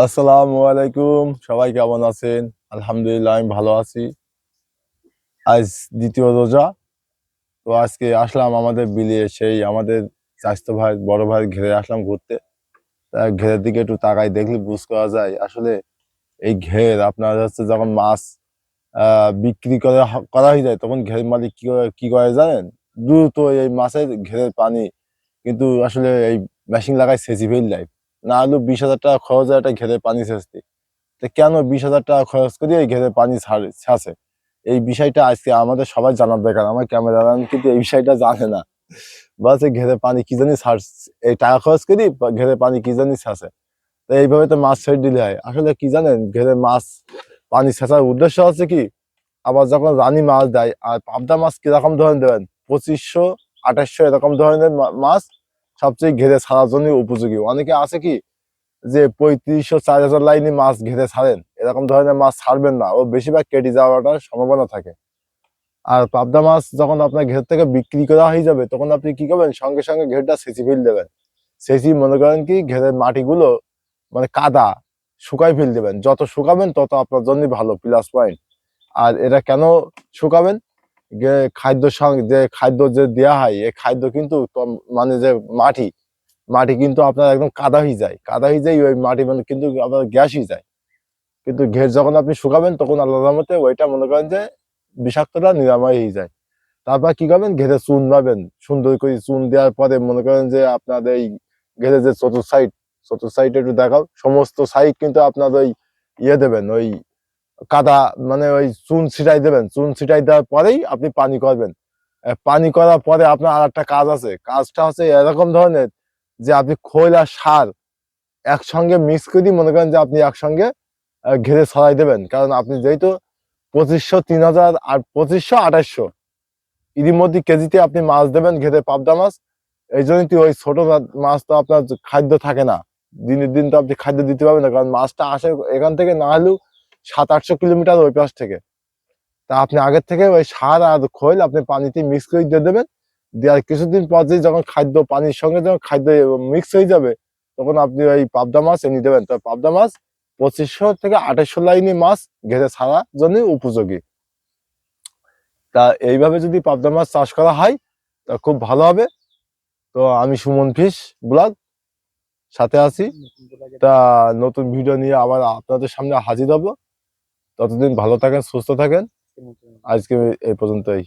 আসসালামু আলাইকুম, সবাই কেমন আছেন? আলহামদুলিল্লাহ আমি ভালো আছি। আজ দ্বিতীয় রোজা। তো আজকে আসলাম আমাদের বিলে, সেই আমাদের চাচাতো ভাই বড় ভাই ঘেরে আসলাম ঘুরতে। তা ঘেরের দিকে একটু তাকাই, দেখলে বুঝ করা যায় আসলে এই ঘের আপনার হচ্ছে যখন মাছ বিক্রি করা হয়ে যায়, তখন ঘের মালিক কি করে জানেন? দ্রুত এই মাছের ঘেরের পানি কিন্তু আসলে এই মেশিন লাগাই সেচি ফেল যায়। না হলেও 20,000 টাকা খরচ হয় একটা ঘেরের পানি সেচতে। তো কেন 20,000 টাকা খরচ করে এই ঘেরে পানি ছাড়ে? এই বিষয়টা আজকে আমাদের সবাই জানার দরকার। আমার ক্যামেরাম্যান কিন্তু এই বিষয়টা জানে না। বলছে ঘেরে পানি কি জানি এই টাকা খরচ করি ঘেরে পানি কি জানি ছাড়ছে। তো এইভাবে তো মাছ ছেড়ে দিলে হয়। আসলে কি জানেন, ঘেরে মাছ পানি ছেঁচার উদ্দেশ্য হচ্ছে কি, আবার যখন রানী মাছ দেয়, আর পাবদা মাছ কিরকম ধরনের দেবেন, 2500 2800 এরকম ধরনের মাছ সবচেয়ে ঘেরে ছাড়ার জন্য উপযোগী। অনেকে আছে কি যে 3500 4000 লাইনে মাছ ঘেরে ছাড়েন, এরকম ধরনের মাছ ছাড়বেন না, ও বেশিরভাগ কেটে যাওয়াটার সম্ভাবনা থাকে। আর পাবদা মাছ যখন আপনার ঘের থেকে বিক্রি করা হয়ে যাবে, তখন আপনি কি করবেন, সঙ্গে সঙ্গে ঘেরটা সেচি ফেল দেবেন। সেচি মনে করেন কি ঘেরের মাটিগুলো মানে কাদা শুকাই ফেল দেবেন। যত শুকাবেন তত আপনার জন্য ভালো, প্লাস পয়েন্ট। আর এটা কেন শুকাবেন, খাদ্য যে খাদ্য যে দেওয়া হয়, এই খাদ্য কিন্তু মানে যে মাটি মাটি কিন্তু আপনার একদম কাদা হয়ে যায়, কাদা হয়ে যায়, ওই মাটি মানে কিন্তু আপনার গ্যাস হয়ে যায়। কিন্তু ঘের যখন আপনি শুকাবেন, তখন আল্লাহর রহমতে ওইটা মনে করেন যে বিষাক্তটা নিরাময় হয়ে যায়। তারপর কি করবেন, ঘেরে চুন পাবেন, সুন্দর করে চুন দেওয়ার পরে মনে করেন যে আপনার এই ঘেরে যে চতুর সাইড একটু দেখাও, সমস্ত সাইড কিন্তু আপনার ওই দেবেন, ওই কাদা মানে ওই চুন ছিটাই দেবেন। চুন ছিটাই দেওয়ার পরেই আপনি পানি করবেন। পানি করার পরে আপনার আর একটা কাজ আছে, কাজটা হচ্ছে এরকম ধরনের যে আপনি খৈল আর সার একসঙ্গে মিক্স করে মনে করেন যে আপনি একসঙ্গে ঘেরে ছড়াই দেবেন। কারণ আপনি যেহেতু 2500 3000 আর 2500 2800 এরই মধ্যে কেজিতে আপনি মাছ দেবেন ঘেরে, পাবদা মাছ। এই জন্য তো ওই ছোট মাছ তো আপনার খাদ্য থাকে না, দিনের দিন তো আপনি খাদ্য দিতে পারবেন না, কারণ মাছটা আসে এখান থেকে না হলেও 700-800 কিলোমিটার ওই পাশ থেকে। তা আপনি আগের থেকে ওই সার আর খৈল আপনি পানিতে মিক্স করে দিয়ে দেবেন। দেওয়ার কিছুদিন পর যে যখন খাদ্য পানির সঙ্গে যখন খাদ্য মিক্স হয়ে যাবে, তখন আপনি ওই পাবদা মাছ এনে দেবেন। তো পাবদা মাছ 2500 থেকে 2800 লাইনে মাছ ঘেরে ছাড়ার জন্য উপযোগী। তা এইভাবে যদি পাবদা মাছ চাষ করা হয়, তা খুব ভালো হবে। তো আমি সুমন ফিশ ব্লগ সাথে আছি। তা নতুন ভিডিও নিয়ে আবার আপনাদের সামনে হাজির হব। ততদিন ভালো থাকেন, সুস্থ থাকেন। আজকে এই পর্যন্তই।